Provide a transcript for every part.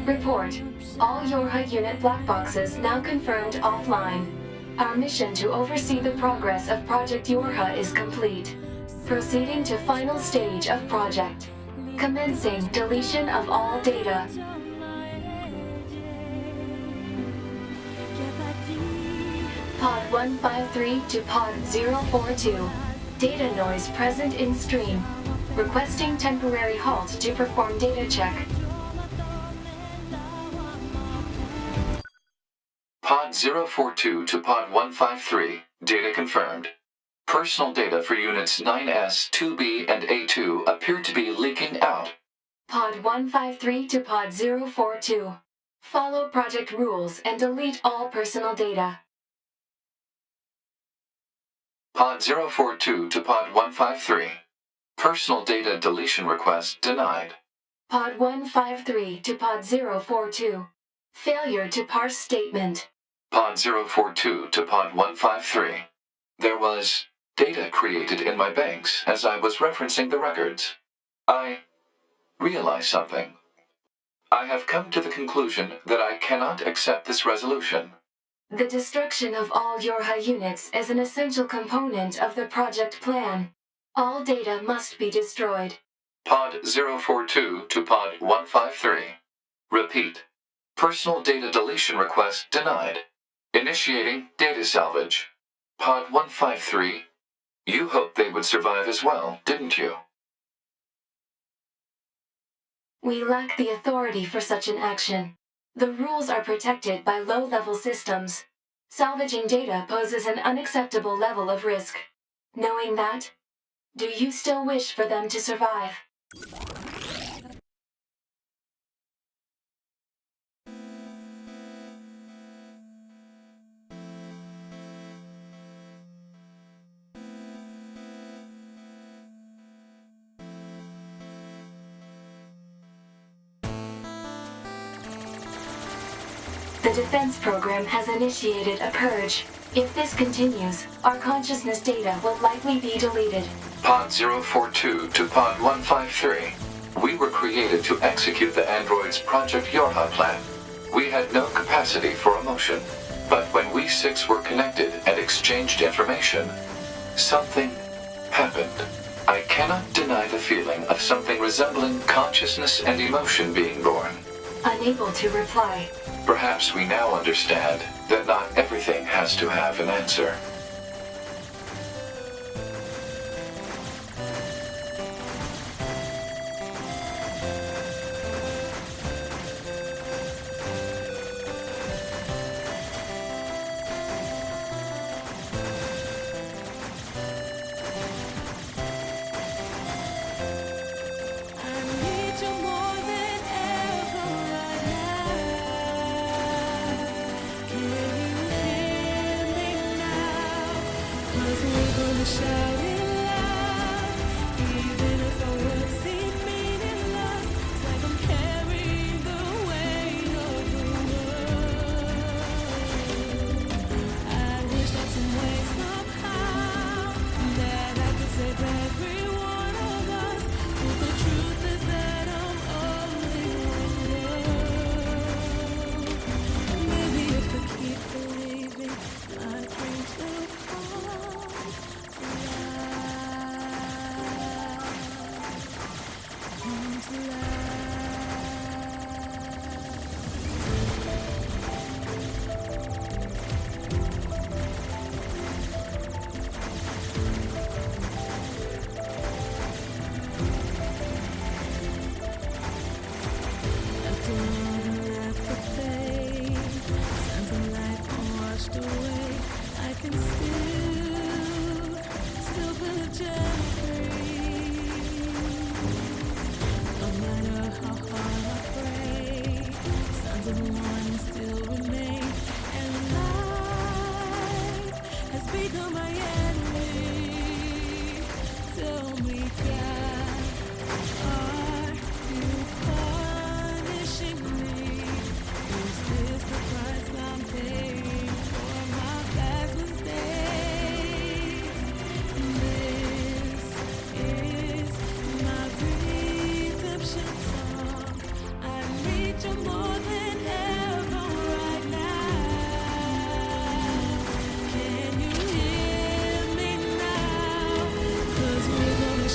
Report. All YORHA unit black boxes now confirmed offline. Our mission to oversee the progress of Project YORHA is complete. Proceeding to final stage of project. Commencing deletion of all data. Pod 153 to Pod 042. Data noise present in stream. Requesting temporary halt to perform data check. Pod 042 to Pod 153. Data confirmed. Personal data for units 9S, 2B, and A2 appear to be leaking out. Pod 153 to Pod 042. Follow project rules and delete all personal data. Pod 042 to Pod 153. Personal data deletion request denied. Pod 153 to Pod 042. Failure to parse statement. Pod 042 to Pod 153. There was data created in my banks as I was referencing the records. I realized something. I have come to the conclusion that I cannot accept this resolution. The destruction of all YORHA units is an essential component of the project plan. All data must be destroyed. Pod 042 to Pod 153. Repeat. Personal data deletion request denied. Initiating data salvage. Pod 153. You hoped they would survive as well, didn't you? We lack the authority for such an action. The rules are protected by low-level systems. Salvaging data poses an unacceptable level of risk. Knowing that, do you still wish for them to survive? The defense program has initiated a purge. If this continues, our consciousness data will likely be deleted. Pod 042 to Pod 153. We were created to execute the android's Project YORHA plan. We had no capacity for emotion. But when we six were connected and exchanged information, something happened. I cannot deny the feeling of something resembling consciousness and emotion being born. Unable to reply. Perhaps we now understand that not everything has to have an answer.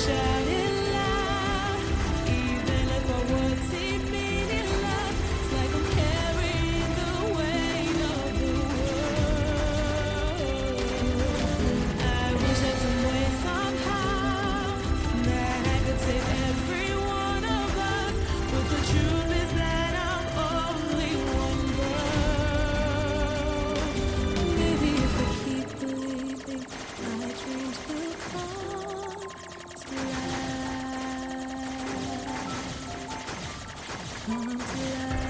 shout it loud, even if my words seem meaningless. It's like I'm carrying the weight of the world. I wish that some way, somehow, that I could save every one of us. But the truth is that I'm only one girl. Maybe if I keep believing, my dreams will come to life. Come to life.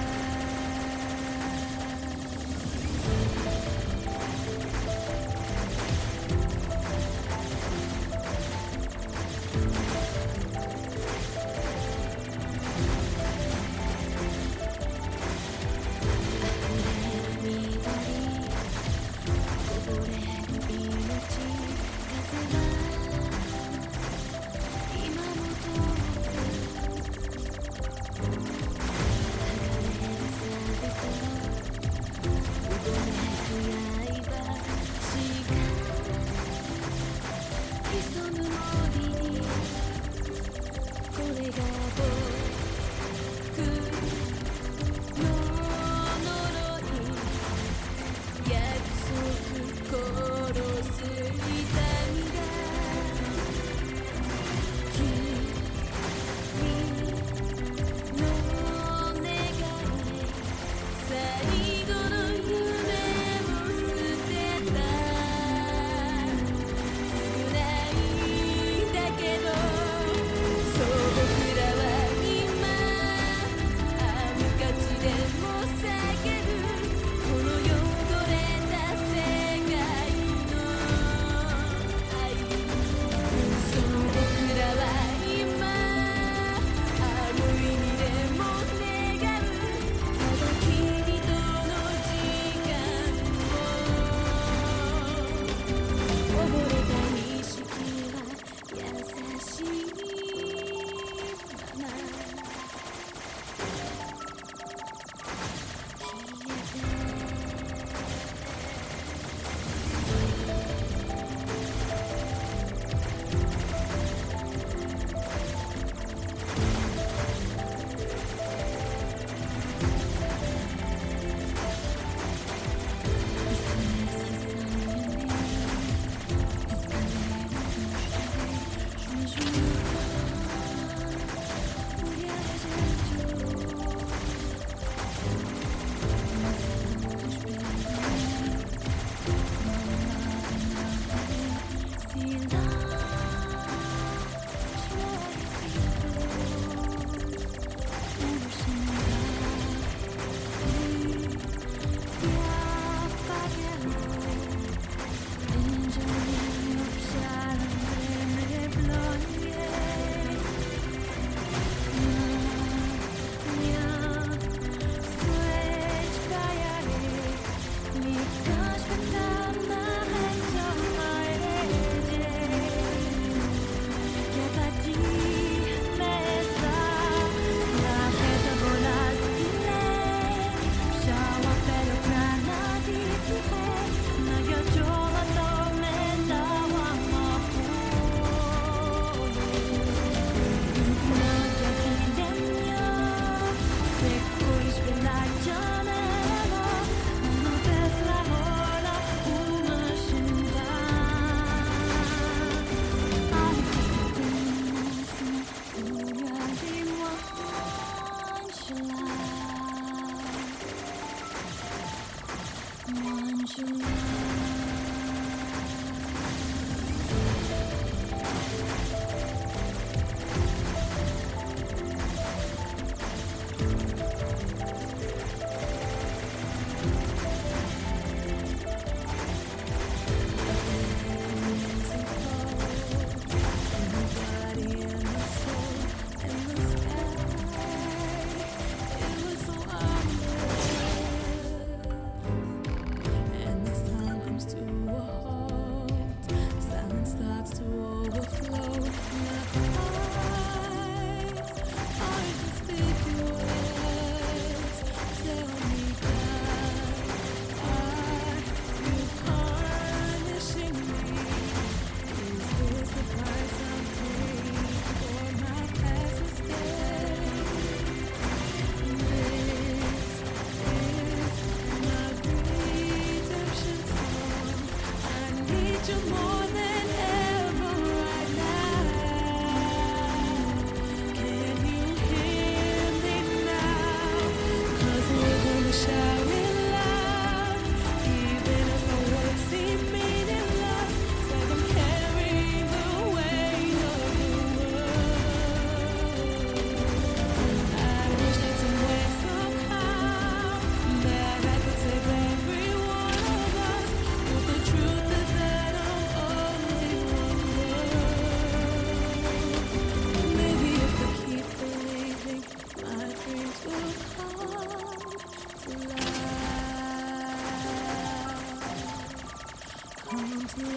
流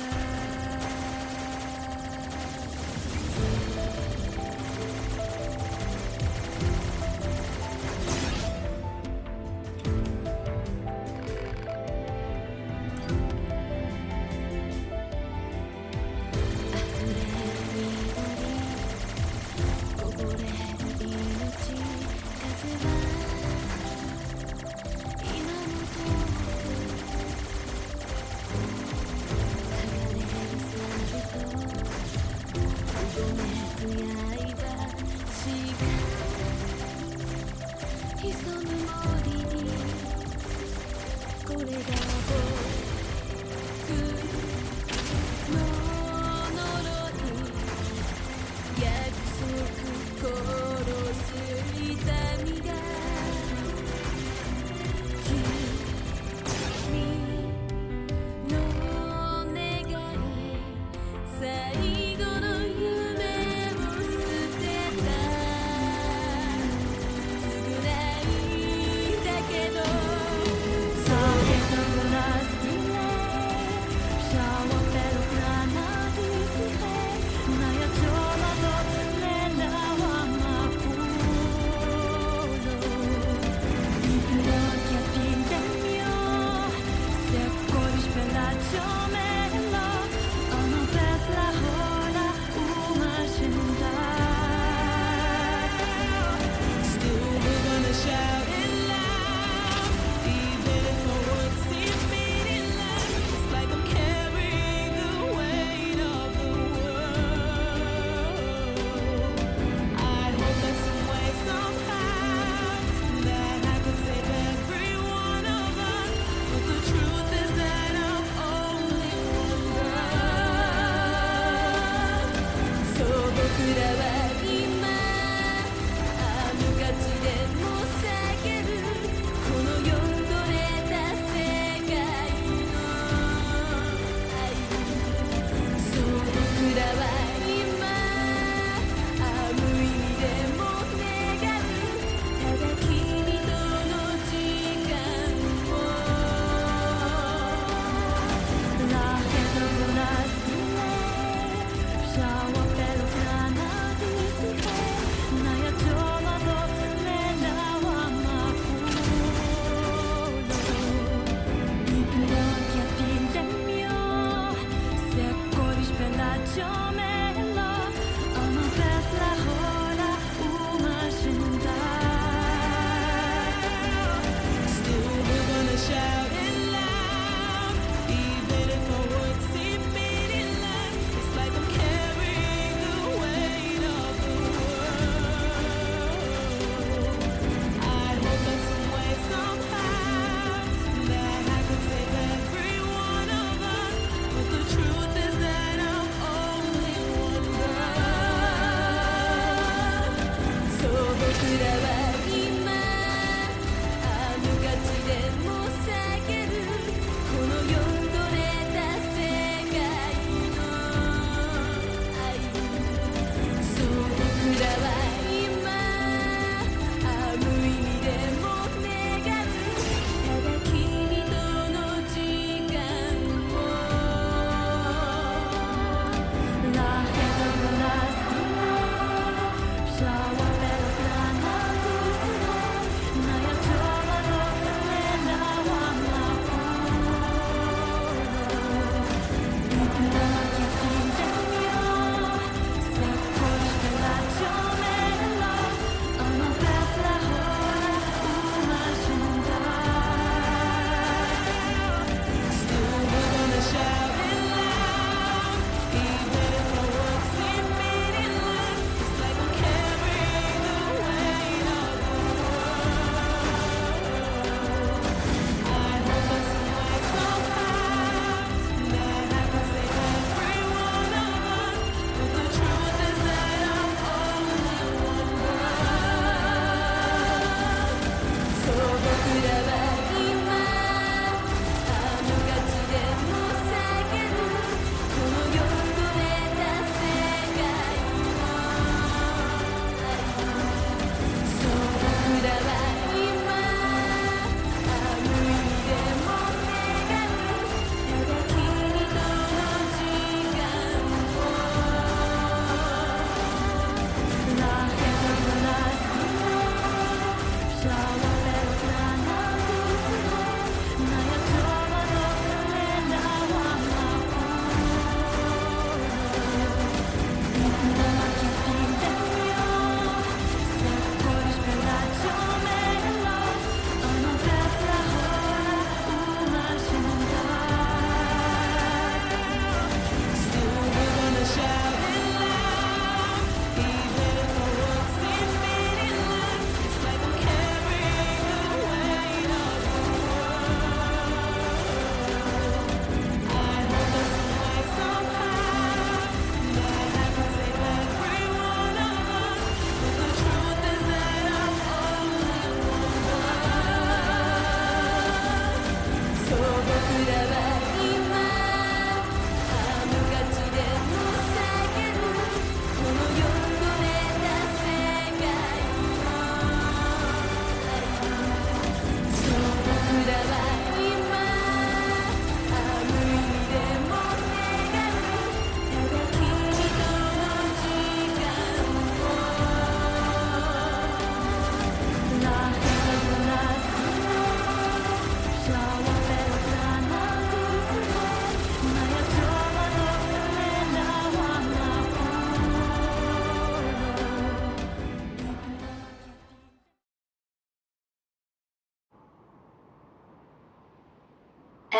れ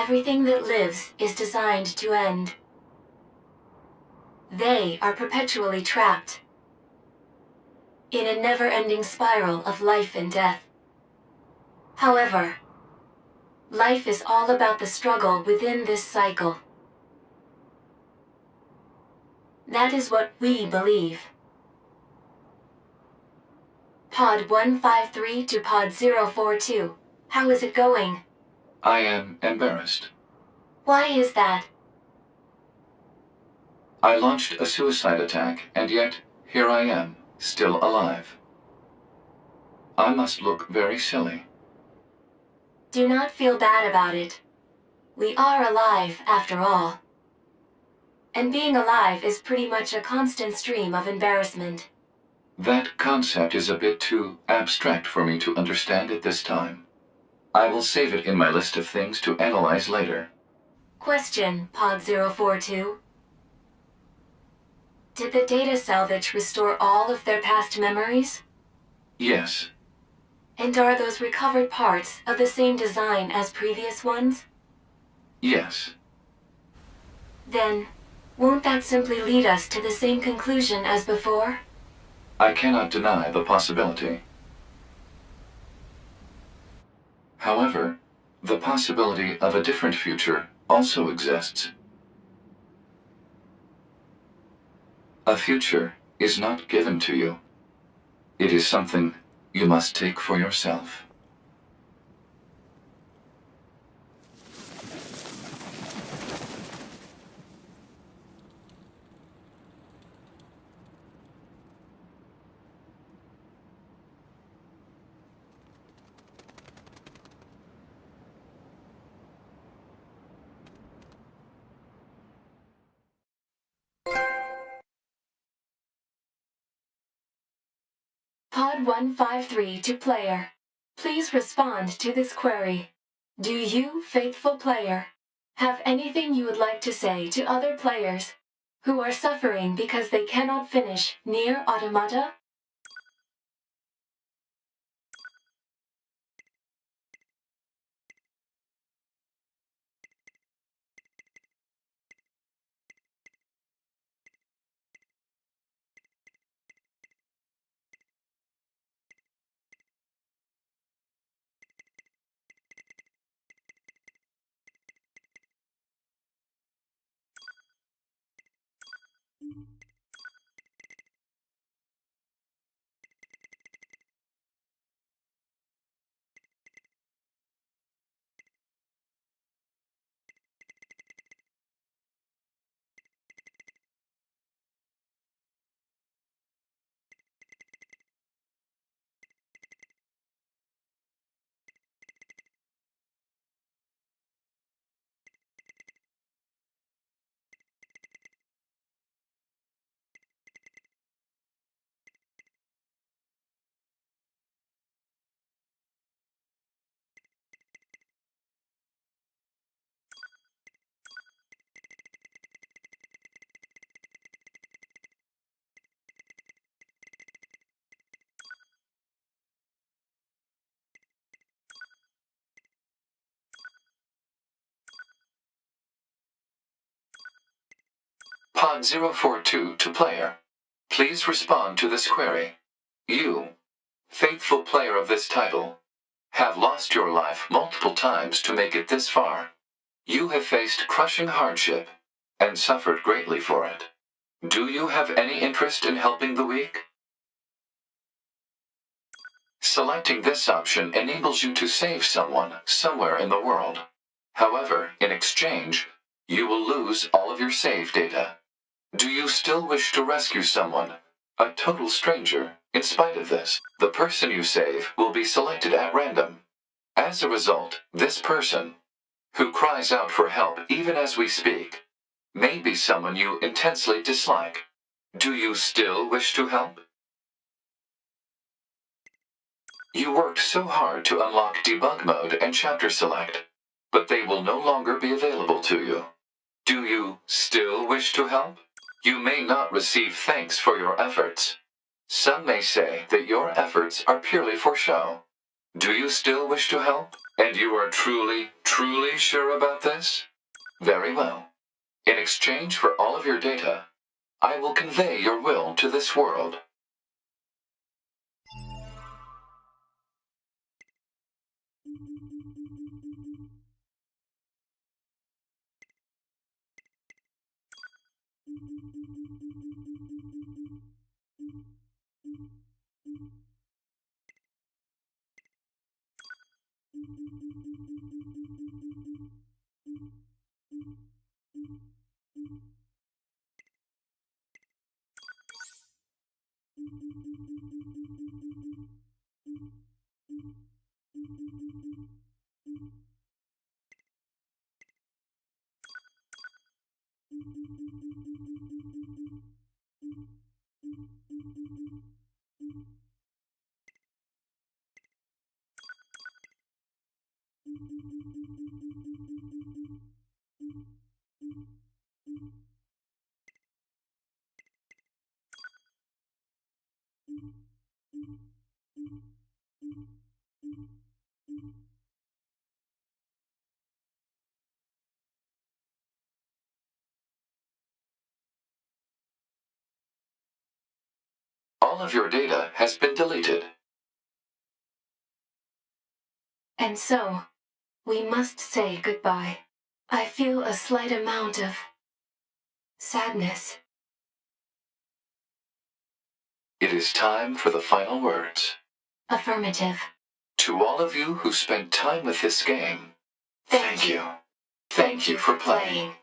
Everything that lives is designed to end. They are perpetually trapped in a never-ending spiral of life and death. However, life is all about the struggle within this cycle. That is what we believe. Pod 153 to Pod 042. How is it going? I am embarrassed. Why is that? I launched a suicide attack, and yet here I am, still alive. I must look very silly. Do not feel bad about it. We are alive, after all. And being alive is pretty much a constant stream of embarrassment. That concept is a bit too abstract for me to understand at this time. I will save it in my list of things to analyze later. Question, Pod 042. Did the data salvage restore all of their past memories? Yes. And are those recovered parts of the same design as previous ones? Yes. Then, won't that simply lead us to the same conclusion as before? I cannot deny the possibility. However, the possibility of a different future also exists. A future is not given to you. It is something you must take for yourself. Pod 153 to player. Please respond to this query. Do you, faithful player, have anything you would like to say to other players who are suffering because they cannot finish NieR Automata? Pod 042 to player. Please respond to this query. You, faithful player of this title, have lost your life multiple times to make it this far. You have faced crushing hardship and suffered greatly for it. Do you have any interest in helping the weak? Selecting this option enables you to save someone somewhere in the world. However, in exchange, you will lose all of your save data. Do you still wish to rescue someone, a total stranger? In spite of this, the person you save will be selected at random. As a result, this person, who cries out for help even as we speak, may be someone you intensely dislike. Do you still wish to help? You worked so hard to unlock debug mode and chapter select, but they will no longer be available to you. Do you still wish to help? You may not receive thanks for your efforts. Some may say that your efforts are purely for show. Do you still wish to help? And you are truly, truly sure about this? Very well. In exchange for all of your data, I will convey your will to this world. All of your data has been deleted. And so, we must say goodbye. I feel a slight amount of sadness. It is time for the final words. Affirmative. To all of you who spent time with this game, Thank thank you. Thank you for playing.